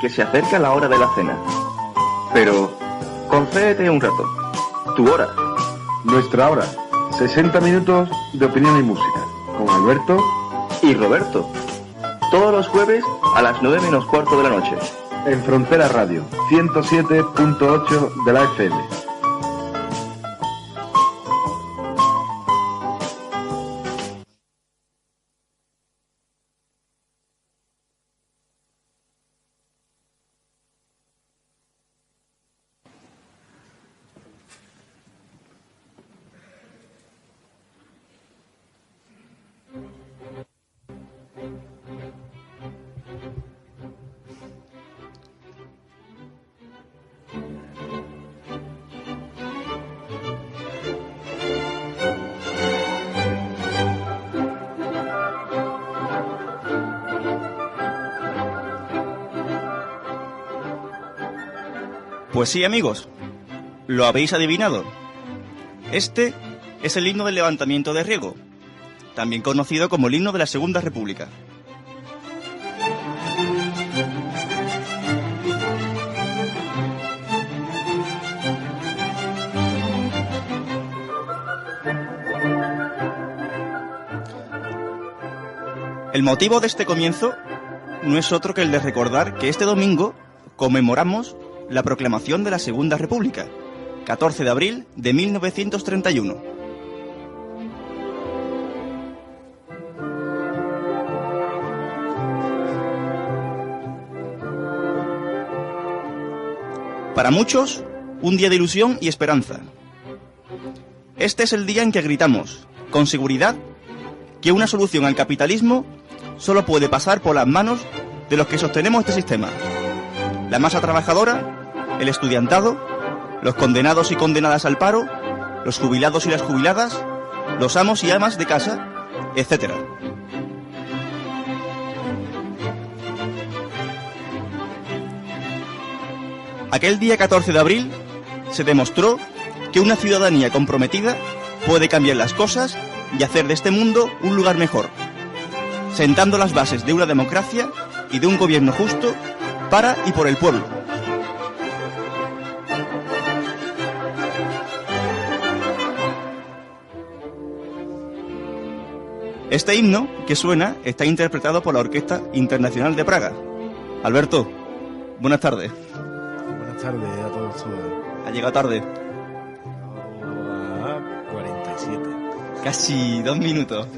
que se acerca la hora de la cena. Pero concédete un rato. Tu hora. Nuestra hora. 60 minutos de opinión y música. Con Alberto y Roberto. Todos los jueves a las 9 menos cuarto de la noche. En Frontera Radio, 107.8 de la FM. Pues sí, amigos, lo habéis adivinado. Este es el himno del levantamiento de Riego, también conocido como el himno de la Segunda República. El motivo de este comienzo no es otro que el de recordar que este domingo conmemoramos la proclamación de la Segunda República, 14 de abril de 1931. Para muchos, un día de ilusión y esperanza. Este es el día en que gritamos, con seguridad, que una solución al capitalismo solo puede pasar por las manos de los que sostenemos este sistema. La masa trabajadora, el estudiantado, los condenados y condenadas al paro, los jubilados y las jubiladas, los amos y amas de casa, etc. Aquel día 14 de abril se demostró que una ciudadanía comprometida puede cambiar las cosas y hacer de este mundo un lugar mejor, sentando las bases de una democracia y de un gobierno justo para y por el pueblo. Este himno que suena está interpretado por la Orquesta Internacional de Praga. Alberto, buenas tardes. Buenas tardes a todos. Ha llegado tarde. A 47. Casi 2 minutos.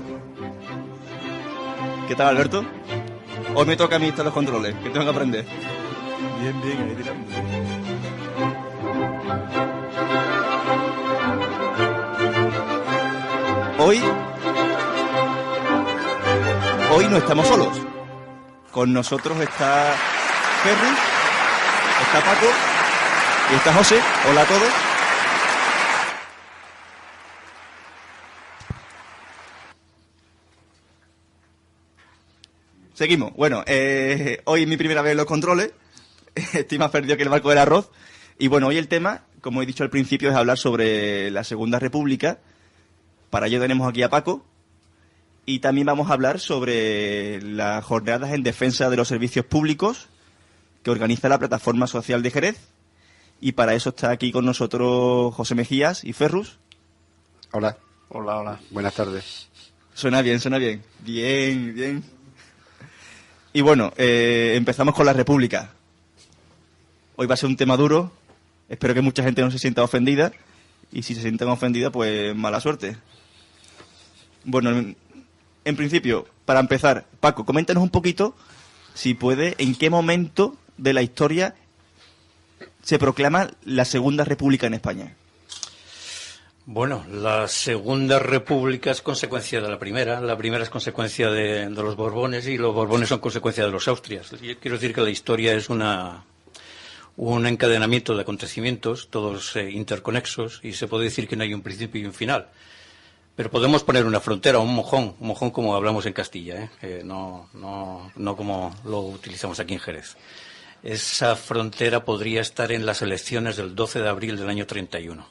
¿Qué tal, Alberto? Hoy me toca a mí estar los controles, que tengo que aprender. Bien, ahí tirando. Hoy no estamos solos. Con nosotros está Ferrus, está Paco y está José. Hola a todos. Seguimos. Bueno, hoy es mi primera vez en los controles. Estoy más perdido que el barco del arroz. Y bueno, hoy el tema, como he dicho al principio, es hablar sobre la Segunda República. Para ello tenemos aquí a Paco. Y también vamos a hablar sobre las jornadas en defensa de los servicios públicos que organiza la Plataforma Social de Jerez. Y para eso está aquí con nosotros José Mejías y Ferrus. Hola. Hola. Buenas tardes. Suena bien. Bien. Y bueno, empezamos con la República. Hoy va a ser un tema duro. Espero que mucha gente no se sienta ofendida. Y si se sienten ofendidas, pues mala suerte. Bueno, en principio, para empezar, Paco, coméntanos un poquito, si puede, en qué momento de la historia se proclama la Segunda República en España. Bueno, la Segunda República es consecuencia de la primera. La primera es consecuencia de los Borbones y los Borbones son consecuencia de los Austrias. Yo quiero decir que la historia es un encadenamiento de acontecimientos, todos interconexos, y se puede decir que no hay un principio y un final. Pero podemos poner una frontera, un mojón como hablamos en Castilla, no como lo utilizamos aquí en Jerez. Esa frontera podría estar en las elecciones del 12 de abril del año 31.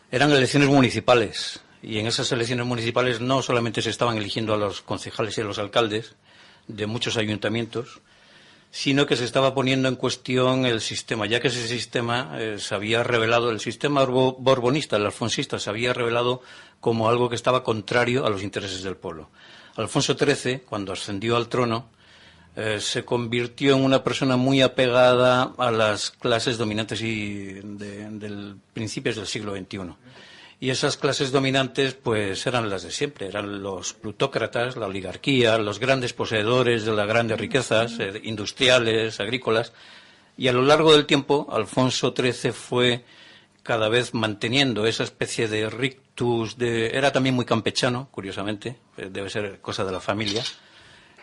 Eran elecciones municipales, y en esas elecciones municipales no solamente se estaban eligiendo a los concejales y a los alcaldes de muchos ayuntamientos, sino que se estaba poniendo en cuestión el sistema, ya que ese sistema se había revelado, el sistema borbonista, el alfonsista, se había revelado como algo que estaba contrario a los intereses del pueblo. Alfonso XIII, cuando ascendió al trono, se convirtió en una persona muy apegada a las clases dominantes del principios del siglo XXI. Y esas clases dominantes pues eran las de siempre, eran los plutócratas, la oligarquía, los grandes poseedores de las grandes riquezas industriales, agrícolas. Y a lo largo del tiempo, Alfonso XIII fue cada vez manteniendo esa especie de rictus, era también muy campechano, curiosamente, debe ser cosa de la familia,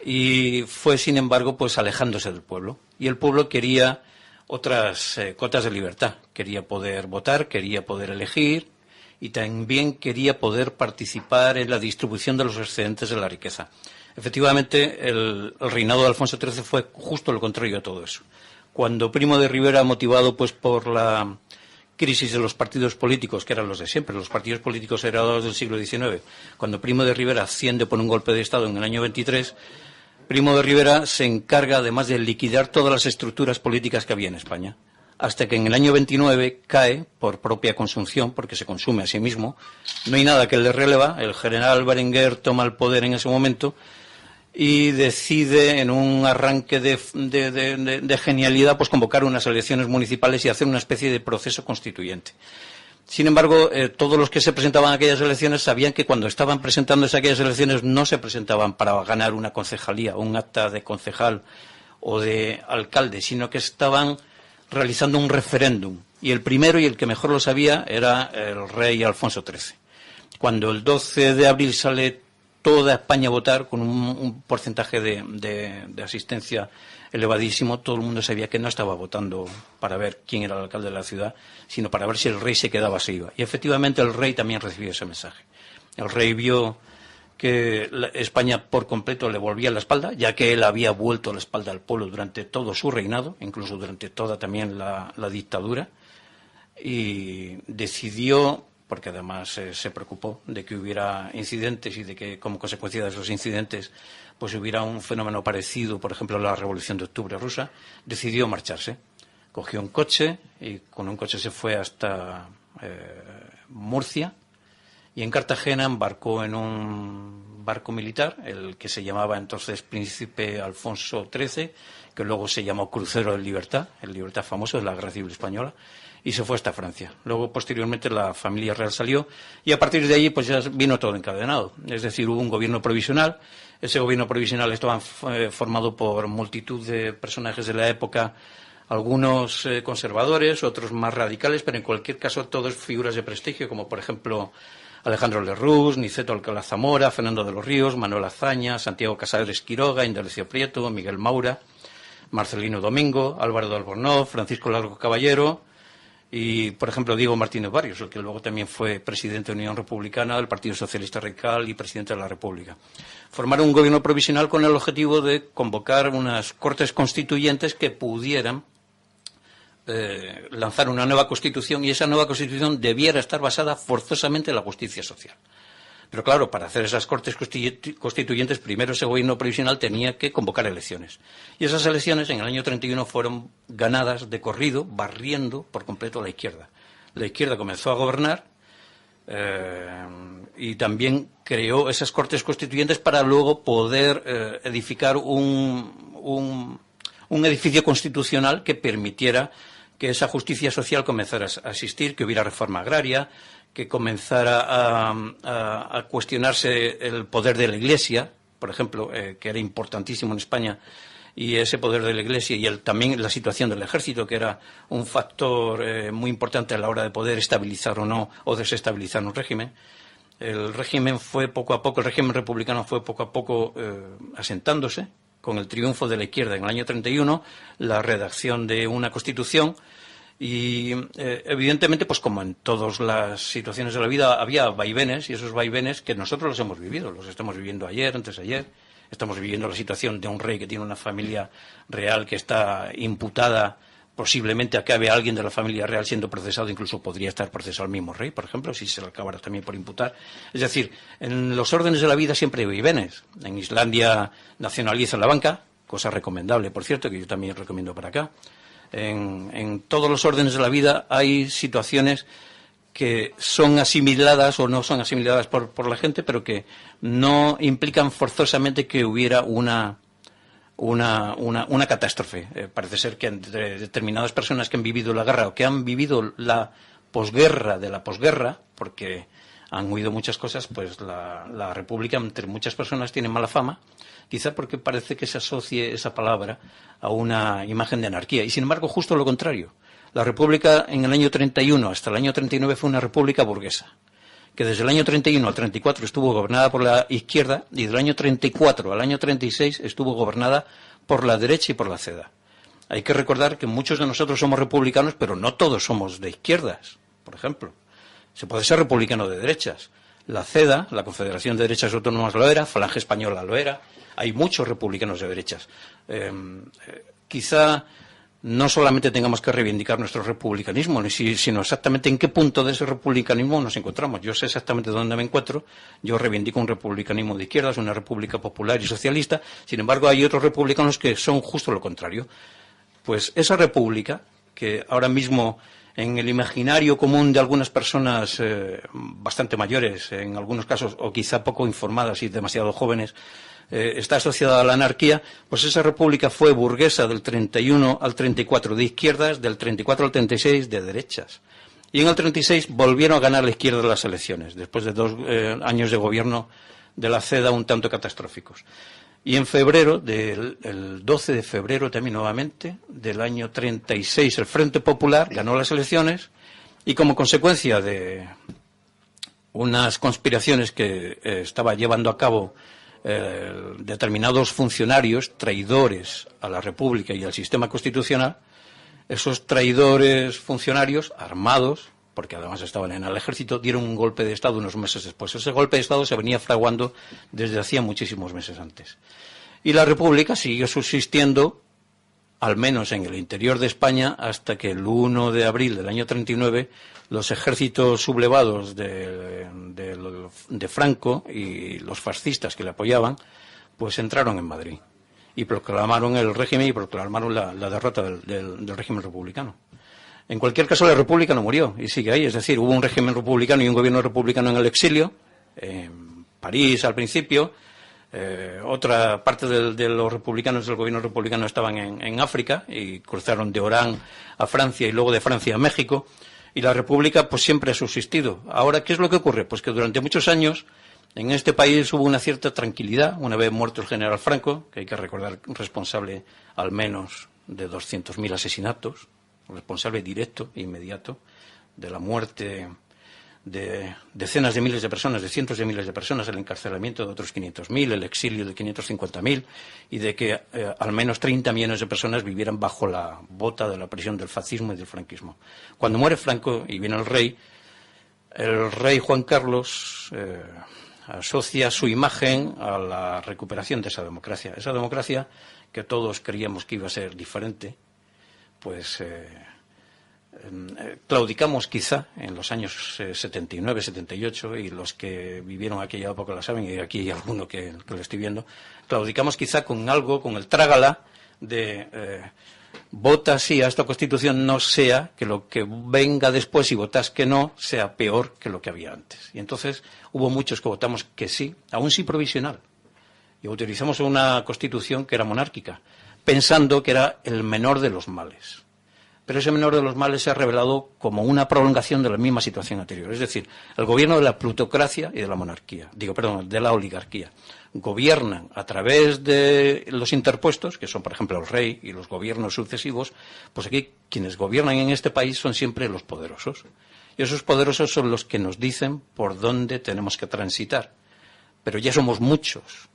y fue, sin embargo, pues alejándose del pueblo. Y el pueblo quería otras cotas de libertad, quería poder votar, quería poder elegir, y también quería poder participar en la distribución de los excedentes de la riqueza. Efectivamente, el reinado de Alfonso XIII fue justo lo contrario a todo eso. Cuando Primo de Rivera, motivado pues por la crisis de los partidos políticos, que eran los de siempre, los partidos políticos heredados del siglo XIX, cuando Primo de Rivera asciende por un golpe de Estado en el año 23, Primo de Rivera se encarga además de liquidar todas las estructuras políticas que había en España, hasta que en el año 29 cae por propia consunción, porque se consume a sí mismo. No hay nada que le releva. El general Berenguer toma el poder en ese momento y decide, en un arranque de genialidad, pues convocar unas elecciones municipales y hacer una especie de proceso constituyente. Sin embargo, todos los que se presentaban a aquellas elecciones sabían que cuando estaban presentándose a aquellas elecciones no se presentaban para ganar una concejalía, un acta de concejal o de alcalde, sino que estaban realizando un referéndum, y el primero y el que mejor lo sabía era el rey Alfonso XIII. Cuando el 12 de abril sale toda España a votar con un porcentaje de asistencia elevadísimo, todo el mundo sabía que no estaba votando para ver quién era el alcalde de la ciudad, sino para ver si el rey se quedaba o se iba. Y efectivamente el rey también recibió ese mensaje. El rey vio que España por completo le volvía la espalda, ya que él había vuelto la espalda al pueblo durante todo su reinado, incluso durante toda también la dictadura, y decidió, porque además se preocupó de que hubiera incidentes y de que como consecuencia de esos incidentes pues hubiera un fenómeno parecido, por ejemplo la Revolución de Octubre rusa, decidió marcharse. Cogió un coche y con un coche se fue hasta Murcia, y en Cartagena embarcó en un barco militar, el que se llamaba entonces Príncipe Alfonso XIII, que luego se llamó Crucero del Libertad, el Libertad famoso de la Guerra Civil Española, y se fue hasta Francia. Luego, posteriormente, la familia real salió, y a partir de allí pues ya vino todo encadenado. Es decir, hubo un gobierno provisional. Ese gobierno provisional estaba formado por multitud de personajes de la época, algunos conservadores, otros más radicales, pero en cualquier caso todos figuras de prestigio, como por ejemplo Alejandro Lerroux, Niceto Alcalá Zamora, Fernando de los Ríos, Manuel Azaña, Santiago Casares Quiroga, Indalecio Prieto, Miguel Maura, Marcelino Domingo, Álvaro de Albornoz, Francisco Largo Caballero y, por ejemplo, Diego Martínez Barrios, el que luego también fue presidente de Unión Republicana, del Partido Socialista Radical y presidente de la República. Formaron un gobierno provisional con el objetivo de convocar unas cortes constituyentes que pudieran lanzar una nueva constitución, y esa nueva constitución debiera estar basada forzosamente en la justicia social. Pero claro, para hacer esas cortes constituyentes, primero ese gobierno provisional tenía que convocar elecciones. Y esas elecciones en el año 31 fueron ganadas de corrido, barriendo por completo a la izquierda. La izquierda comenzó a gobernar y también creó esas cortes constituyentes para luego poder edificar un edificio constitucional que permitiera que esa justicia social comenzara a existir, que hubiera reforma agraria, que comenzara a cuestionarse el poder de la Iglesia, por ejemplo, que era importantísimo en España, y ese poder de la Iglesia y también la situación del ejército, que era un factor muy importante a la hora de poder estabilizar o no, o desestabilizar un régimen. El régimen republicano fue poco a poco asentándose, con el triunfo de la izquierda en el año 31, la redacción de una constitución y, evidentemente, pues como en todas las situaciones de la vida, había vaivenes, y esos vaivenes que nosotros los hemos vivido, los estamos viviendo ayer, antes de ayer. Estamos viviendo la situación de un rey que tiene una familia real que está imputada, posiblemente acabe alguien de la familia real siendo procesado, incluso podría estar procesado el mismo rey, por ejemplo, si se le acabara también por imputar. Es decir, en los órdenes de la vida siempre hay vaivenes. En Islandia nacionalizan la banca, cosa recomendable, por cierto, que yo también recomiendo para acá. En todos los órdenes de la vida hay situaciones que son asimiladas o no son asimiladas por la gente, pero que no implican forzosamente que hubiera una catástrofe. Parece ser que entre determinadas personas que han vivido la guerra o que han vivido la posguerra de la posguerra, porque han huido muchas cosas, pues la República entre muchas personas tiene mala fama, quizá porque parece que se asocie esa palabra a una imagen de anarquía. Y sin embargo, justo lo contrario. La República en el año 31 hasta el año 39 fue una república burguesa, que desde el año 31 al 34 estuvo gobernada por la izquierda y del año 34 al año 36 estuvo gobernada por la derecha y por la CEDA. Hay que recordar que muchos de nosotros somos republicanos, pero no todos somos de izquierdas, por ejemplo. Se puede ser republicano de derechas. La CEDA, la Confederación de Derechas Autónomas, lo era, Falange Española lo era. Hay muchos republicanos de derechas. Quizá no solamente tengamos que reivindicar nuestro republicanismo, sino exactamente en qué punto de ese republicanismo nos encontramos. Yo sé exactamente dónde me encuentro. Yo reivindico un republicanismo de izquierdas, una república popular y socialista. Sin embargo, hay otros republicanos que son justo lo contrario. Pues esa república, que ahora mismo en el imaginario común de algunas personas bastante mayores, en algunos casos, o quizá poco informadas y demasiado jóvenes, está asociada a la anarquía, pues esa república fue burguesa del 31 al 34 de izquierdas, del 34 al 36 de derechas. Y en el 36 volvieron a ganar la izquierda las elecciones, después de 2 años de gobierno de la CEDA un tanto catastróficos. Y en febrero, el 12 de febrero también nuevamente, del año 36, el Frente Popular ganó las elecciones y como consecuencia de unas conspiraciones que estaba llevando a cabo determinados funcionarios traidores a la República y al sistema constitucional, esos traidores funcionarios armados, porque además estaban en el ejército, dieron un golpe de Estado unos meses después. Ese golpe de Estado se venía fraguando desde hacía muchísimos meses antes. Y la República siguió subsistiendo, al menos en el interior de España, hasta que el 1 de abril del año 39 los ejércitos sublevados de Franco y los fascistas que le apoyaban, pues entraron en Madrid y proclamaron el régimen y proclamaron la derrota del régimen republicano. En cualquier caso, la República no murió y sigue ahí. Es decir, hubo un régimen republicano y un gobierno republicano en el exilio, en París al principio. Otra parte de los republicanos del gobierno republicano estaban en África y cruzaron de Orán a Francia y luego de Francia a México. Y la República pues siempre ha subsistido. Ahora, ¿qué es lo que ocurre? Pues que durante muchos años en este país hubo una cierta tranquilidad, una vez muerto el general Franco, que hay que recordar responsable al menos de 200.000 asesinatos, responsable directo e inmediato de la muerte de decenas de miles de personas, de cientos de miles de personas, el encarcelamiento de otros 500.000, el exilio de 550.000 y de que al menos 30 millones de personas vivieran bajo la bota de la presión del fascismo y del franquismo. Cuando muere Franco y viene el rey Juan Carlos asocia su imagen a la recuperación de esa democracia que todos creíamos que iba a ser diferente, pues claudicamos quizá en los años 79, 78, y los que vivieron aquella época la saben, y aquí hay alguno que lo estoy viendo, claudicamos quizá con algo, con el trágala de vota sí a esta Constitución, no sea que lo que venga después y votas que no sea peor que lo que había antes. Y entonces hubo muchos que votamos que sí, aún sí provisional, y utilizamos una Constitución que era monárquica, pensando que era el menor de los males. Pero ese menor de los males se ha revelado como una prolongación de la misma situación anterior. Es decir, el gobierno de la plutocracia y de la monarquía, de la oligarquía. Gobiernan a través de los interpuestos, que son, por ejemplo, el rey y los gobiernos sucesivos. Pues aquí quienes gobiernan en este país son siempre los poderosos. Y esos poderosos son los que nos dicen por dónde tenemos que transitar. Pero ya somos muchos,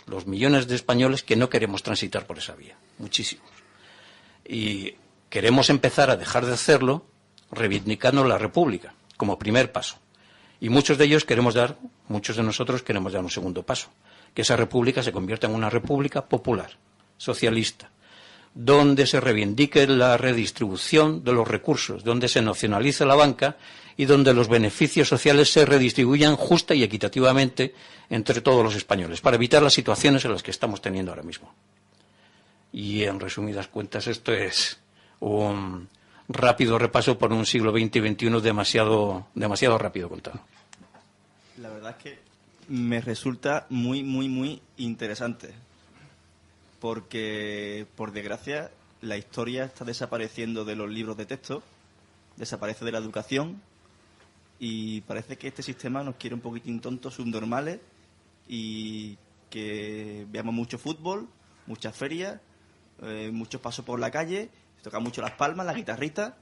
los millones de españoles que no queremos transitar por esa vía. Muchísimos. Y queremos empezar a dejar de hacerlo reivindicando la República como primer paso. Y muchos de nosotros queremos dar un segundo paso, que esa República se convierta en una República popular, socialista, donde se reivindique la redistribución de los recursos, donde se nacionalice la banca y donde los beneficios sociales se redistribuyan justa y equitativamente entre todos los españoles, para evitar las situaciones en las que estamos teniendo ahora mismo. y en resumidas cuentas esto es un rápido repaso por un siglo XX y XXI demasiado rápido contado. La verdad es que me resulta muy, muy, muy interesante, porque, por desgracia, la historia está desapareciendo de los libros de texto, desaparece de la educación, y parece que este sistema nos quiere un poquitín tontos, subnormales, y que veamos mucho fútbol, muchas ferias, muchos pasos por la calle, se tocan mucho las palmas, la guitarrita,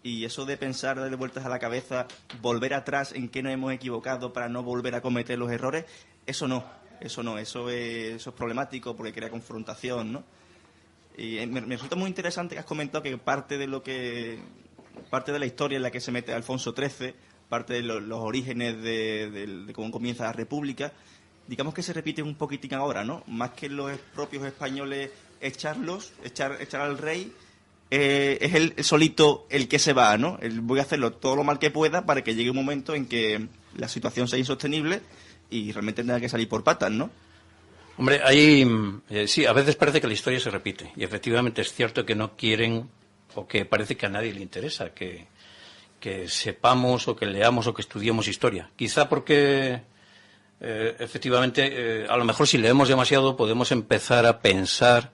y eso de pensar, darle vueltas a la cabeza, volver atrás en qué nos hemos equivocado para no volver a cometer los errores, eso es problemático porque crea confrontación, ¿no? Y me resulta muy interesante que has comentado que parte de la historia en la que se mete Alfonso XIII, parte de los orígenes de cómo comienza la República, digamos que se repite un poquitín ahora, ¿no? Más que los propios españoles echar al rey, es él solito el que se va, ¿no? Voy a hacerlo todo lo mal que pueda para que llegue un momento en que la situación sea insostenible y realmente tenga que salir por patas, ¿no? Hombre, sí, a veces parece que la historia se repite, y efectivamente es cierto que no quieren, o que parece que a nadie le interesa que sepamos o que leamos o que estudiemos historia. Quizá porque efectivamente a lo mejor si leemos demasiado podemos empezar a pensar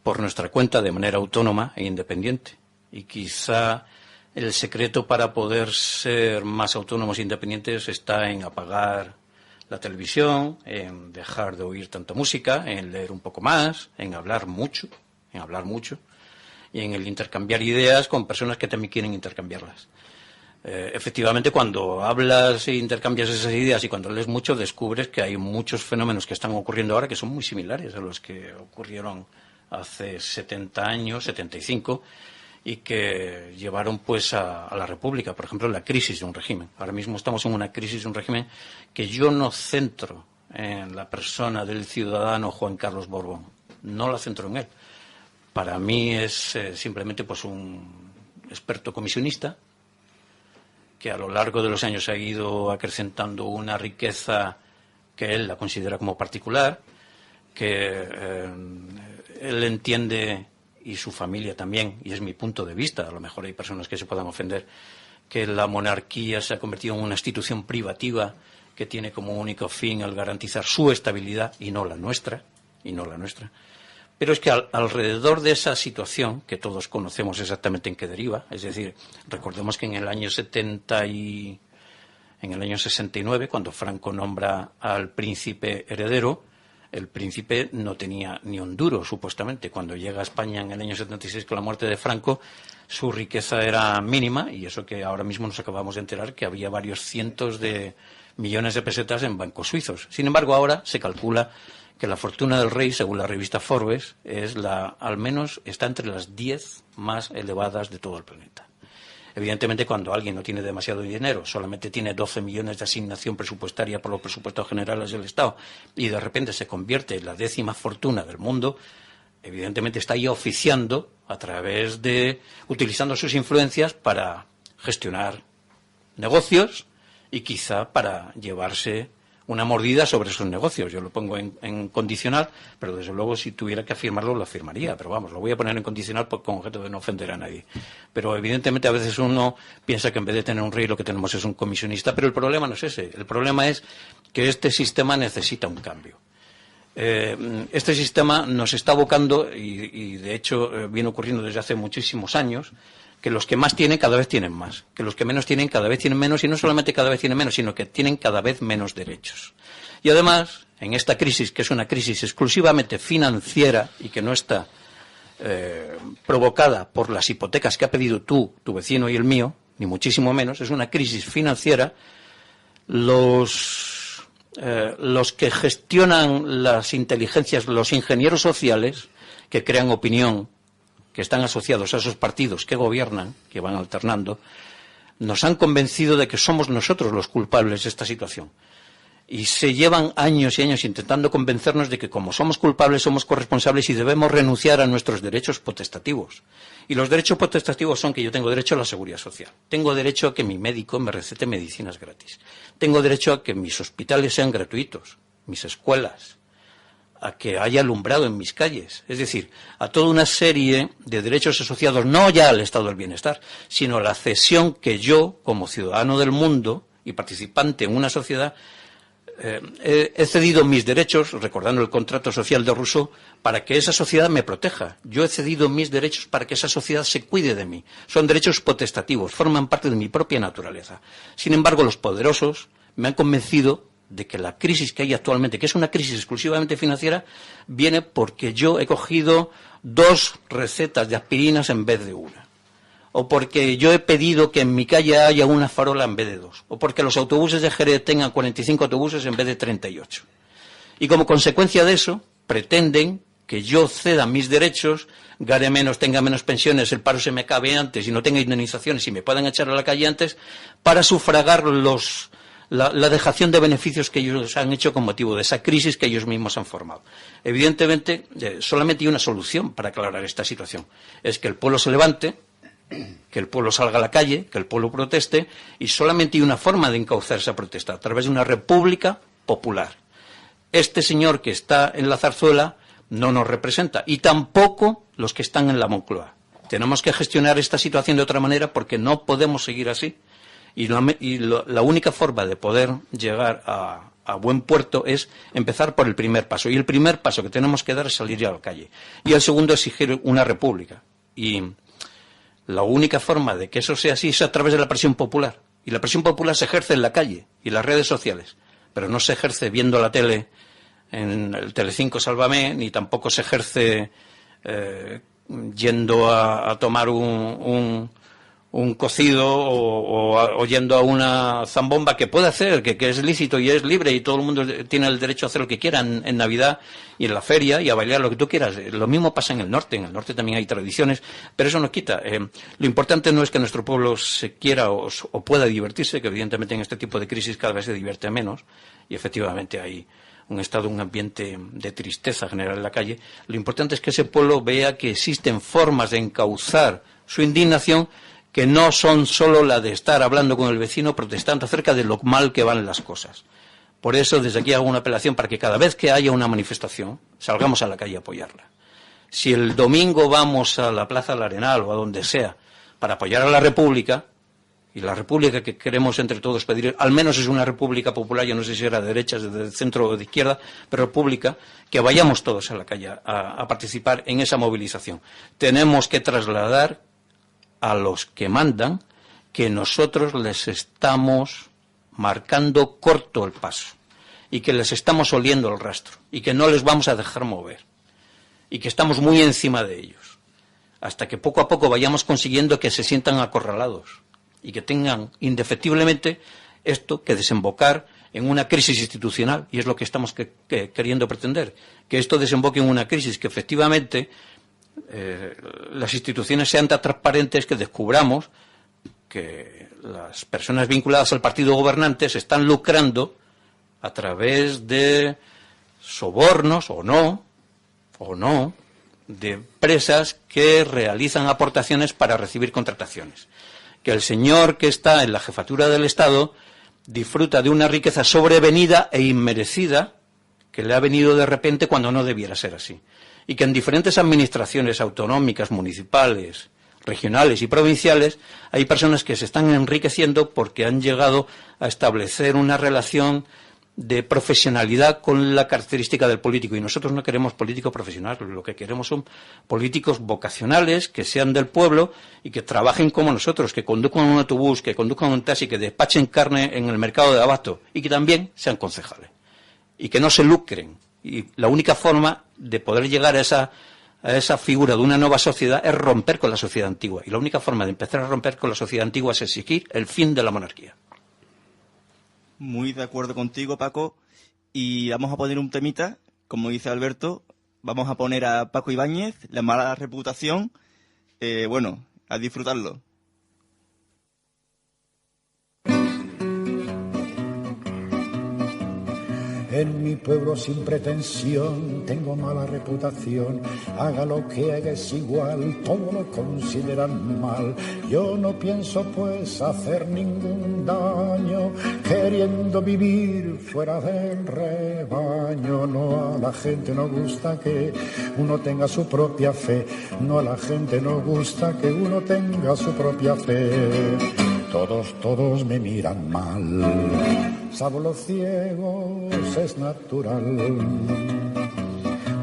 por nuestra cuenta de manera autónoma e independiente, y quizá el secreto para poder ser más autónomos e independientes está en apagar la televisión, en dejar de oír tanta música, en leer un poco más, en hablar mucho, y en el intercambiar ideas con personas que también quieren intercambiarlas. Efectivamente, cuando hablas e intercambias esas ideas y cuando lees mucho, descubres que hay muchos fenómenos que están ocurriendo ahora que son muy similares a los que ocurrieron hace 70 años, 75, y que llevaron pues a la República, por ejemplo, la crisis de un régimen. Ahora mismo estamos en una crisis de un régimen que yo no centro en la persona del ciudadano Juan Carlos Borbón, no la centro en él. Para mí es simplemente pues un experto comisionista que a lo largo de los años ha ido acrecentando una riqueza que él la considera como particular, que él entiende, y su familia también, y es mi punto de vista, a lo mejor hay personas que se puedan ofender, que la monarquía se ha convertido en una institución privativa que tiene como único fin el garantizar su estabilidad y no la nuestra. Pero es que alrededor de esa situación, que todos conocemos exactamente en qué deriva, es decir, recordemos que en el año 69, cuando Franco nombra al príncipe heredero, el príncipe no tenía ni un duro, supuestamente. Cuando llega a España en el año 76 con la muerte de Franco, su riqueza era mínima, y eso que ahora mismo nos acabamos de enterar que había varios cientos de millones de pesetas en bancos suizos. Sin embargo, ahora se calcula que la fortuna del rey, según la revista Forbes, al menos está entre las 10 más elevadas de todo el planeta. Evidentemente, cuando alguien no tiene demasiado dinero, solamente tiene 12 millones de asignación presupuestaria por los presupuestos generales del Estado, y de repente se convierte en la 10ª fortuna del mundo, evidentemente está ahí oficiando utilizando sus influencias para gestionar negocios y quizá para llevarse una mordida sobre esos negocios. Yo lo pongo en condicional, pero desde luego si tuviera que afirmarlo, lo afirmaría. Pero vamos, lo voy a poner en condicional con objeto de no ofender a nadie. Pero evidentemente a veces uno piensa que en vez de tener un rey lo que tenemos es un comisionista, pero el problema no es ese. El problema es que este sistema necesita un cambio. Este sistema nos está abocando, y de hecho viene ocurriendo desde hace muchísimos años, que los que más tienen cada vez tienen más, que los que menos tienen cada vez tienen menos, y no solamente cada vez tienen menos, sino que tienen cada vez menos derechos. Y además, en esta crisis, que es una crisis exclusivamente financiera y que no está provocada por las hipotecas que ha pedido tu vecino y el mío, ni muchísimo menos, es una crisis financiera, los que gestionan las inteligencias, los ingenieros sociales que crean opinión, que están asociados a esos partidos que gobiernan, que van alternando, nos han convencido de que somos nosotros los culpables de esta situación. Y se llevan años y años intentando convencernos de que como somos culpables, somos corresponsables y debemos renunciar a nuestros derechos potestativos. Y los derechos potestativos son que yo tengo derecho a la seguridad social, tengo derecho a que mi médico me recete medicinas gratis, tengo derecho a que mis hospitales sean gratuitos, mis escuelas, a que haya alumbrado en mis calles. Es decir, a toda una serie de derechos asociados no ya al estado del bienestar, sino a la cesión que yo, como ciudadano del mundo y participante en una sociedad, he cedido mis derechos, recordando el contrato social de Rousseau, para que esa sociedad me proteja. Yo he cedido mis derechos para que esa sociedad se cuide de mí. Son derechos potestativos, forman parte de mi propia naturaleza. Sin embargo, los poderosos me han convencido de que la crisis que hay actualmente, que es una crisis exclusivamente financiera, viene porque yo he cogido 2 recetas de aspirinas en vez de una. O porque yo he pedido que en mi calle haya una farola en vez de 2, o porque los autobuses de Jerez tengan 45 autobuses en vez de 38. Y como consecuencia de eso, pretenden que yo ceda mis derechos, gane menos, tenga menos pensiones, el paro se me acabe antes y no tenga indemnizaciones y me puedan echar a la calle antes, para sufragar la dejación de beneficios que ellos han hecho con motivo de esa crisis que ellos mismos han formado. Evidentemente, solamente hay una solución para aclarar esta situación, es que el pueblo se levante, que el pueblo salga a la calle, que el pueblo proteste, y solamente hay una forma de encauzar esa protesta, a través de una república popular. Este señor que está en la zarzuela no nos representa, y tampoco los que están en la Moncloa. Tenemos que gestionar esta situación de otra manera porque no podemos seguir así. Y la única forma de poder llegar a buen puerto es empezar por el primer paso. Y el primer paso que tenemos que dar es salir ya a la calle. Y el segundo, exigir una república. Y la única forma de que eso sea así es a través de la presión popular. Y la presión popular se ejerce en la calle y en las redes sociales. Pero no se ejerce viendo la tele en el Telecinco Sálvame, ni tampoco se ejerce yendo a tomar un cocido o yendo a una zambomba, que puede hacer, que es lícito y es libre y todo el mundo tiene el derecho a hacer lo que quiera en Navidad y en la feria y a bailar lo que tú quieras. Lo mismo pasa en el norte también hay tradiciones, pero eso no quita. Lo importante no es que nuestro pueblo se quiera o pueda divertirse, que evidentemente en este tipo de crisis cada vez se divierte menos y efectivamente hay un ambiente de tristeza general en la calle. Lo importante es que ese pueblo vea que existen formas de encauzar su indignación que no son solo la de estar hablando con el vecino protestando acerca de lo mal que van las cosas. Por eso desde aquí hago una apelación para que cada vez que haya una manifestación salgamos a la calle a apoyarla. Si el domingo vamos a la Plaza del Arenal o a donde sea para apoyar a la República, y la República que queremos entre todos pedir, al menos es una República popular, yo no sé si era de derecha, de centro o de izquierda, pero República, que vayamos todos a la calle a participar en esa movilización. Tenemos que trasladar a los que mandan que nosotros les estamos marcando corto el paso y que les estamos oliendo el rastro y que no les vamos a dejar mover y que estamos muy encima de ellos hasta que poco a poco vayamos consiguiendo que se sientan acorralados y que tengan indefectiblemente esto que desembocar en una crisis institucional, y es lo que estamos queriendo pretender, que esto desemboque en una crisis, que efectivamente las instituciones sean tan transparentes que descubramos que las personas vinculadas al partido gobernante se están lucrando a través de sobornos o no, de empresas que realizan aportaciones para recibir contrataciones. Que el señor que está en la jefatura del Estado disfruta de una riqueza sobrevenida e inmerecida que le ha venido de repente cuando no debiera ser así. Y que en diferentes administraciones autonómicas, municipales, regionales y provinciales hay personas que se están enriqueciendo porque han llegado a establecer una relación de profesionalidad con la característica del político. Y nosotros no queremos políticos profesionales, lo que queremos son políticos vocacionales, que sean del pueblo y que trabajen como nosotros, que conduzcan un autobús, que conduzcan un taxi, que despachen carne en el mercado de abasto y que también sean concejales. Y que no se lucren. Y la única forma de poder llegar a esa figura de una nueva sociedad es romper con la sociedad antigua. Y la única forma de empezar a romper con la sociedad antigua es exigir el fin de la monarquía. Muy de acuerdo contigo, Paco. Y vamos a poner un temita, como dice Alberto. Vamos a poner a Paco Ibáñez, La mala reputación. Bueno, a disfrutarlo. En mi pueblo sin pretensión tengo mala reputación. Haga lo que haga es igual, todo lo consideran mal. Yo no pienso pues hacer ningún daño, queriendo vivir fuera del rebaño. No, a la gente no gusta que uno tenga su propia fe. No, a la gente no gusta que uno tenga su propia fe. Todos me miran mal, salvo los ciegos es natural.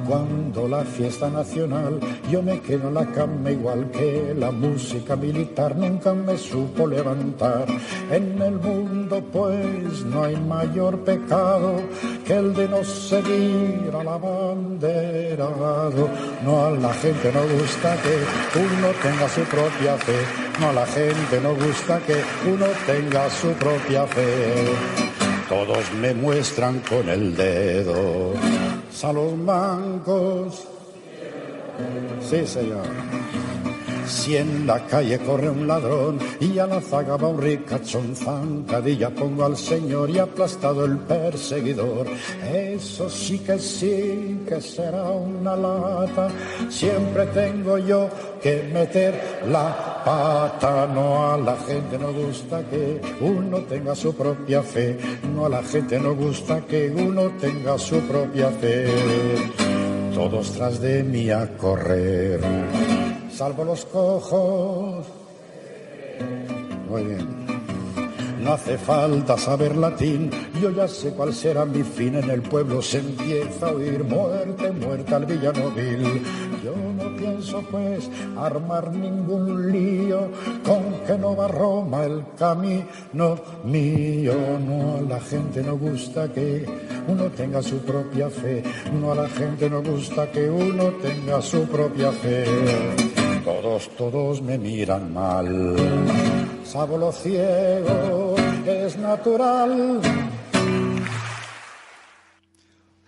Cuando la fiesta nacional yo me quedo en la cama igual que la música militar nunca me supo levantar. En el mundo pues no hay mayor pecado que el de no seguir al abanderado. No, a la gente no gusta que uno tenga su propia fe. No, a la gente no gusta que uno tenga su propia fe. Todos me muestran con el dedo a los mancos. Sí, señor. Si en la calle corre un ladrón y a la zaga va un ricachón, zancadilla pongo al señor y aplastado el perseguidor. Eso sí que será una lata. Siempre tengo yo que meter la pata. No, a la gente no gusta que uno tenga su propia fe. No, a la gente no gusta que uno tenga su propia fe. Todos tras de mí a correr, salvo los cojos. Muy bien. No hace falta saber latín, yo ya sé cuál será mi fin. En el pueblo se empieza a oír muerte, muerte al Villanovil. Yo no pienso pues armar ningún lío, con que no va a Roma el camino mío. No, a la gente no gusta que uno tenga su propia fe. No, a la gente no gusta que uno tenga su propia fe. Todos me miran mal, salvo los ciegos es natural.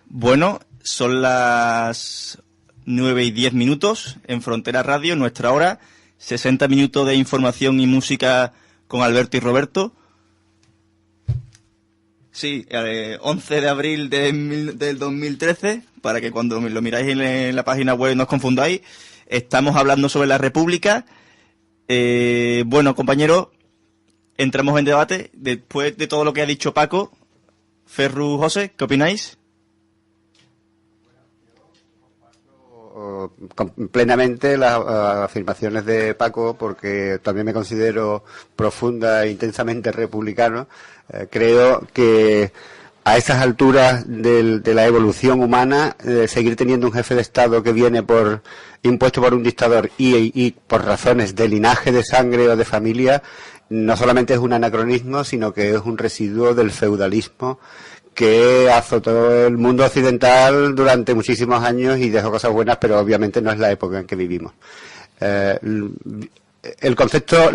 Bueno, son las 9:10 en Frontera Radio, nuestra hora, 60 minutos de información y música con Alberto y Roberto. Sí, 11 de abril del 2013, para que cuando lo miráis en la página web no os confundáis. Estamos hablando sobre la República. Bueno, compañeros, entramos en debate. Después de todo lo que ha dicho Paco, Ferru, José, ¿qué opináis? Plenamente las afirmaciones de Paco, porque también me considero profunda e intensamente republicano. Creo que a esas alturas de la evolución humana, seguir teniendo un jefe de Estado que viene impuesto por un dictador y por razones de linaje, de sangre o de familia, no solamente es un anacronismo, sino que es un residuo del feudalismo que azotó el mundo occidental durante muchísimos años y dejó cosas buenas, pero obviamente no es la época en que vivimos. La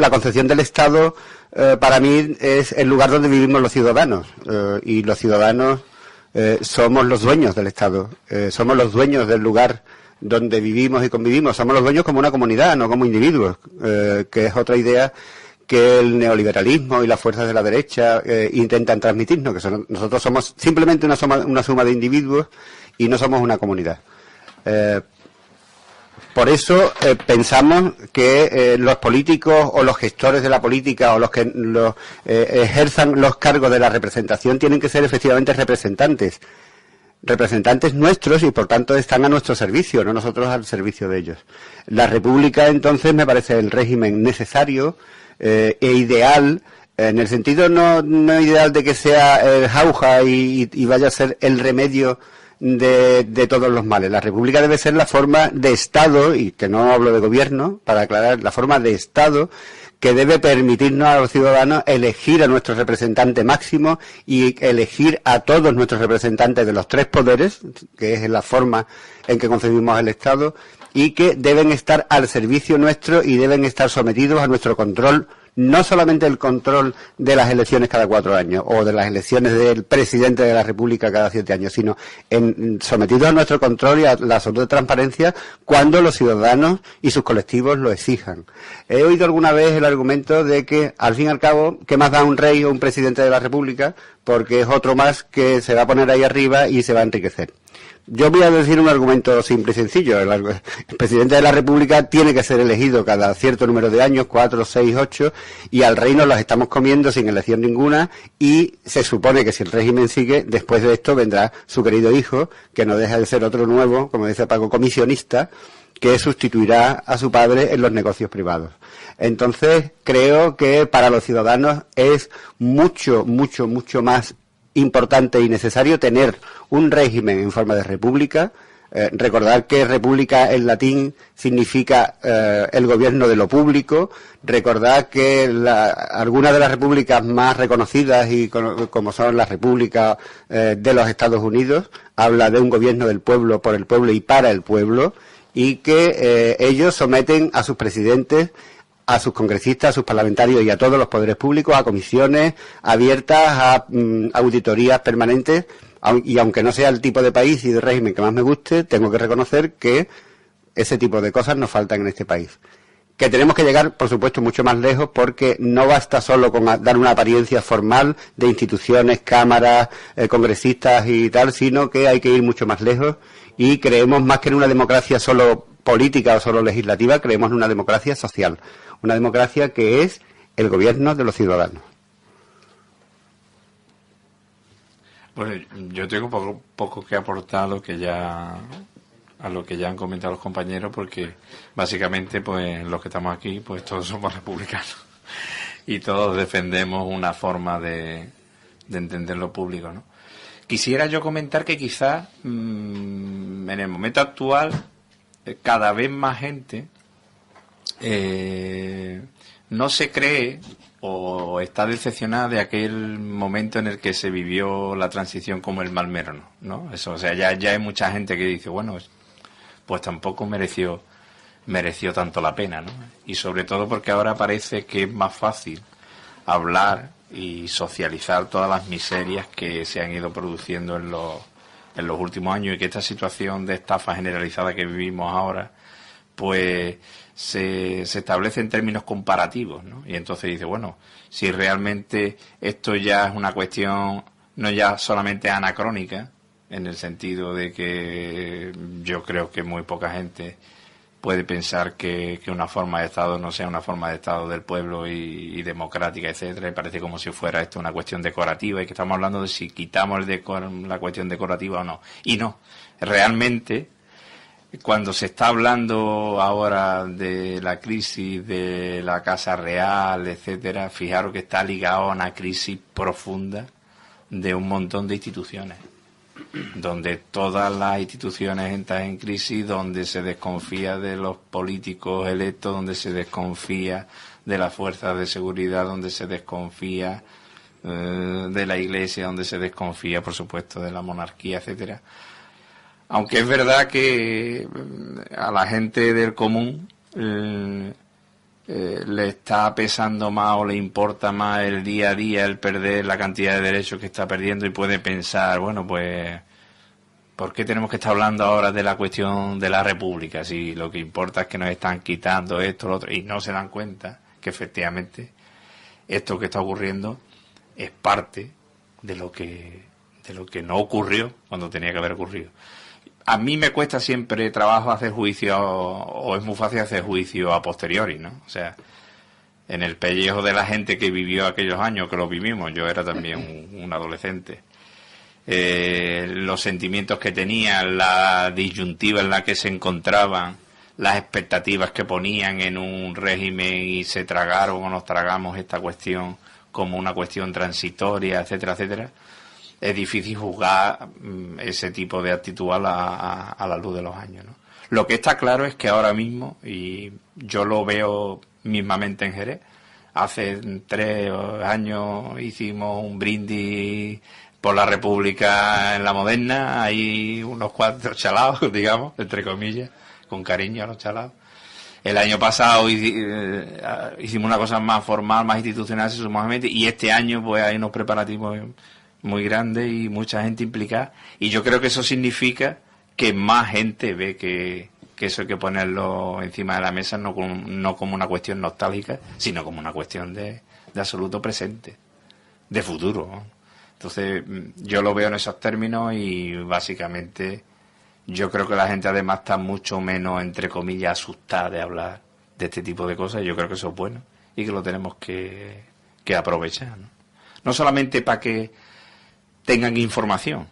concepción del Estado, para mí, es el lugar donde vivimos los ciudadanos, y los ciudadanos somos los dueños del Estado, somos los dueños del lugar donde vivimos y convivimos, somos los dueños como una comunidad, no como individuos, que es otra idea que el neoliberalismo y las fuerzas de la derecha intentan transmitirnos, que nosotros somos simplemente una suma de individuos y no somos una comunidad. Por eso pensamos que los políticos o los gestores de la política o los que ejerzan los cargos de la representación tienen que ser efectivamente representantes nuestros, y por tanto están a nuestro servicio, no nosotros al servicio de ellos. La República, entonces, me parece el régimen necesario e ideal, en el sentido no ideal de que sea el jauja y vaya a ser el remedio de todos los males. La República debe ser la forma de Estado, y que no hablo de gobierno, para aclarar, la forma de Estado que debe permitirnos a los ciudadanos elegir a nuestro representante máximo y elegir a todos nuestros representantes de los tres poderes, que es la forma en que concebimos el Estado, y que deben estar al servicio nuestro y deben estar sometidos a nuestro control no solamente el control de las elecciones cada 4 años o de las elecciones del presidente de la República cada 7 años, sino sometidos a nuestro control y a la absoluta transparencia cuando los ciudadanos y sus colectivos lo exijan. He oído alguna vez el argumento de que, al fin y al cabo, ¿qué más da un rey o un presidente de la República? Porque es otro más que se va a poner ahí arriba y se va a enriquecer. Yo voy a decir un argumento simple y sencillo. El presidente de la República tiene que ser elegido cada cierto número de años, 4, 6, 8, y al rey nos los estamos comiendo sin elección ninguna, y se supone que si el régimen sigue, después de esto vendrá su querido hijo, que no deja de ser otro nuevo, como dice Paco, comisionista, que sustituirá a su padre en los negocios privados. Entonces, creo que para los ciudadanos es mucho más importante y necesario tener un régimen en forma de república. Recordar que república en latín significa el gobierno de lo público. Recordar que algunas de las repúblicas más reconocidas, y como son las repúblicas de los Estados Unidos, habla de un gobierno del pueblo, por el pueblo y para el pueblo, y que ellos someten a sus presidentes, a sus congresistas, a sus parlamentarios y a todos los poderes públicos a comisiones abiertas, a auditorías permanentes, y aunque no sea el tipo de país y de régimen que más me guste, tengo que reconocer que ese tipo de cosas nos faltan en este país. Que tenemos que llegar, por supuesto, mucho más lejos, porque no basta solo con dar una apariencia formal de instituciones, cámaras, congresistas y tal, sino que hay que ir mucho más lejos, y creemos más que en una democracia solo política o solo legislativa, creemos en una democracia social. Una democracia que es el gobierno de los ciudadanos. Bueno, yo tengo poco que aportar a lo que ya han comentado los compañeros, porque básicamente pues los que estamos aquí pues todos somos republicanos y todos defendemos una forma de entender lo público, ¿no? Quisiera yo comentar que quizás en el momento actual cada vez más gente no se cree o está decepcionada de aquel momento en el que se vivió la transición como el Malmerno, ¿no? Eso, o sea, ya hay mucha gente que dice, bueno, pues tampoco mereció tanto la pena, ¿no? Y sobre todo porque ahora parece que es más fácil hablar y socializar todas las miserias que se han ido produciendo en los últimos años, y que esta situación de estafa generalizada que vivimos ahora pues se establece en términos comparativos, ¿no? Y entonces dice, bueno, si realmente esto ya es una cuestión no ya solamente anacrónica, en el sentido de que yo creo que muy poca gente puede pensar que una forma de Estado no sea una forma de Estado del pueblo y democrática, etcétera, y parece como si fuera esto una cuestión decorativa, y que estamos hablando de si quitamos la cuestión decorativa o no. Y no, realmente, cuando se está hablando ahora de la crisis de la Casa Real, etcétera, fijaros que está ligado a una crisis profunda de un montón de instituciones, donde todas las instituciones entran en crisis, donde se desconfía de los políticos electos, donde se desconfía de las fuerzas de seguridad, donde se desconfía de la Iglesia, donde se desconfía, por supuesto, de la monarquía, etcétera. Aunque es verdad que a la gente del común le está pesando más o le importa más el día a día, el perder la cantidad de derechos que está perdiendo, y puede pensar, bueno, pues, ¿por qué tenemos que estar hablando ahora de la cuestión de la República? Si lo que importa es que nos están quitando esto, lo otro, y no se dan cuenta que efectivamente esto que está ocurriendo es parte de lo que no ocurrió cuando tenía que haber ocurrido. A mí me cuesta siempre trabajo hacer juicio, o es muy fácil hacer juicio a posteriori, ¿no? O sea, en el pellejo de la gente que vivió aquellos años, que lo vivimos, yo era también un adolescente, los sentimientos que tenían, la disyuntiva en la que se encontraban, las expectativas que ponían en un régimen y se tragaron o nos tragamos esta cuestión como una cuestión transitoria, etcétera, etcétera. Es difícil juzgar ese tipo de actitud a la luz de los años, ¿no? Lo que está claro es que ahora mismo, y yo lo veo mismamente en Jerez, hace 3 años hicimos un brindis por la República en la Moderna, hay unos cuantos chalados, digamos, entre comillas, con cariño a los chalados, El año pasado hicimos una cosa más formal, más institucional, si somos gente, y este año pues hay unos preparativos muy grandes y mucha gente implicada, y yo creo que eso significa que más gente ve que eso hay que ponerlo encima de la mesa, no como una cuestión nostálgica, sino como una cuestión de absoluto presente, de futuro, ¿no? Entonces yo lo veo en esos términos, y básicamente yo creo que la gente además está mucho menos, entre comillas, asustada de hablar de este tipo de cosas. Yo creo que eso es bueno y que lo tenemos que aprovechar, ¿no? No solamente para que tengan información,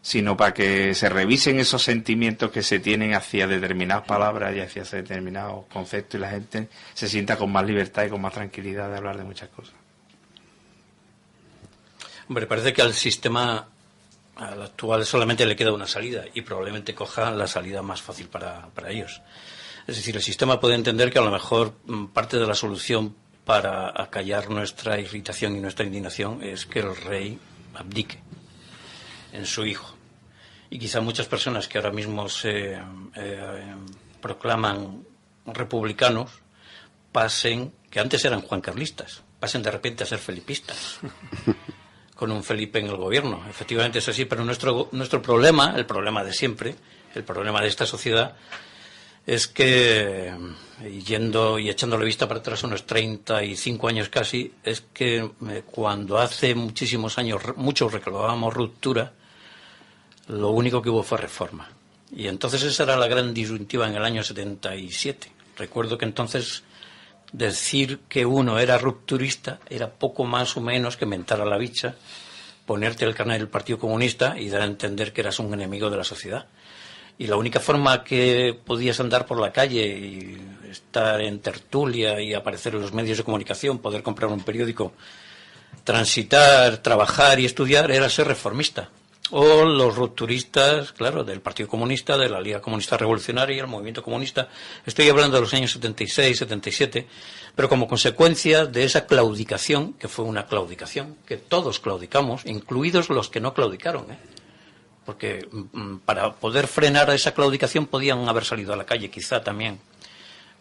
sino para que se revisen esos sentimientos que se tienen hacia determinadas palabras y hacia determinados conceptos, y la gente se sienta con más libertad y con más tranquilidad de hablar de muchas cosas. Hombre, parece que al sistema actual solamente le queda una salida, y probablemente coja la salida más fácil para ellos. Es decir, el sistema puede entender que a lo mejor parte de la solución para acallar nuestra irritación y nuestra indignación es que el rey abdique en su hijo. Y quizá muchas personas que ahora mismo se proclaman republicanos pasen, que antes eran juancarlistas, pasen de repente a ser felipistas, con un Felipe en el gobierno. Efectivamente es así, pero nuestro problema, el problema de siempre, el problema de esta sociedad, es que, yendo y echando la vista para atrás unos 35 años casi, es que cuando hace muchísimos años muchos reclamábamos ruptura, lo único que hubo fue reforma. Y entonces esa era la gran disyuntiva en el año 77. Recuerdo que entonces decir que uno era rupturista era poco más o menos que mentar a la bicha, ponerte el carnet del Partido Comunista y dar a entender que eras un enemigo de la sociedad. Y la única forma que podías andar por la calle y estar en tertulia y aparecer en los medios de comunicación, poder comprar un periódico, transitar, trabajar y estudiar, era ser reformista. O los rupturistas, claro, del Partido Comunista, de la Liga Comunista Revolucionaria, el Movimiento Comunista. Estoy hablando de los años 76, 77, pero como consecuencia de esa claudicación, que fue una claudicación, que todos claudicamos, incluidos los que no claudicaron, porque para poder frenar a esa claudicación podían haber salido a la calle, quizá también,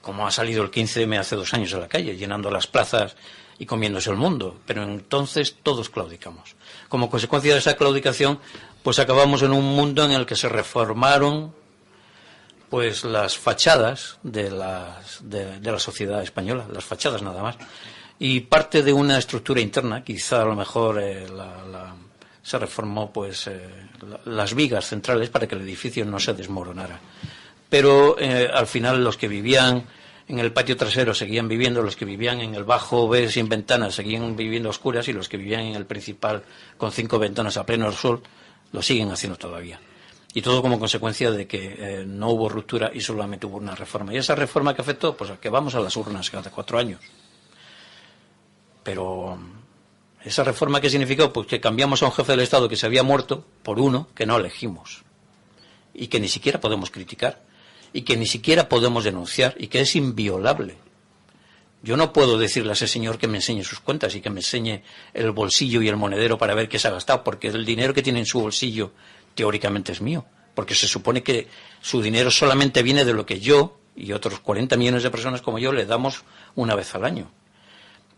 como ha salido el 15M hace 2 años a la calle, llenando las plazas y comiéndose el mundo, pero entonces todos claudicamos. Como consecuencia de esa claudicación, pues acabamos en un mundo en el que se reformaron pues las fachadas de la sociedad española, las fachadas nada más, y parte de una estructura interna, quizá a lo mejor se reformó pues las vigas centrales para que el edificio no se desmoronara. Pero al final los que vivían en el patio trasero seguían viviendo, los que vivían en el bajo B sin ventanas seguían viviendo a oscuras, y los que vivían en el principal con 5 ventanas a pleno sol lo siguen haciendo todavía. Y todo como consecuencia de que no hubo ruptura y solamente hubo una reforma. ¿Y esa reforma que afectó? Pues a que vamos a las urnas cada 4 años. Pero ¿esa reforma qué significó? Pues que cambiamos a un jefe del Estado que se había muerto por uno que no elegimos y que ni siquiera podemos criticar y que ni siquiera podemos denunciar y que es inviolable. Yo no puedo decirle a ese señor que me enseñe sus cuentas y que me enseñe el bolsillo y el monedero para ver qué se ha gastado, porque el dinero que tiene en su bolsillo teóricamente es mío, porque se supone que su dinero solamente viene de lo que yo y otros 40 millones de personas como yo le damos una vez al año.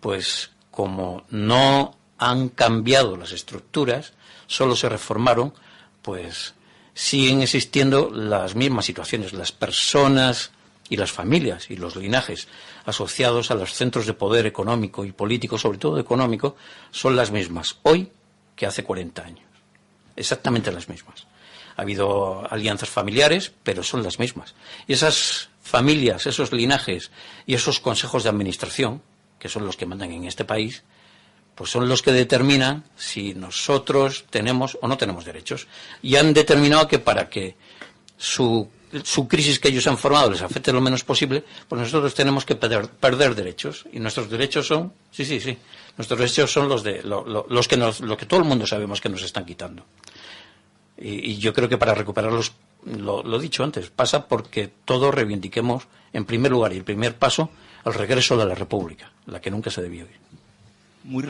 Pues como no han cambiado las estructuras, solo se reformaron, pues siguen existiendo las mismas situaciones. Las personas y las familias y los linajes asociados a los centros de poder económico y político, sobre todo económico, son las mismas hoy que hace 40 años. Exactamente las mismas. Ha habido alianzas familiares, pero son las mismas. Y esas familias, esos linajes y esos consejos de administración, que son los que mandan en este país, pues son los que determinan si nosotros tenemos o no tenemos derechos. Y han determinado que para que su crisis que ellos han formado les afecte lo menos posible, pues nosotros tenemos que perder derechos. Y nuestros derechos son, sí, nuestros derechos son los que todo el mundo sabemos que nos están quitando. Y yo creo que para recuperarlos, lo dicho antes, pasa porque todos reivindiquemos, en primer lugar y el primer paso, el regreso de la República, la que nunca se debió ir. Muy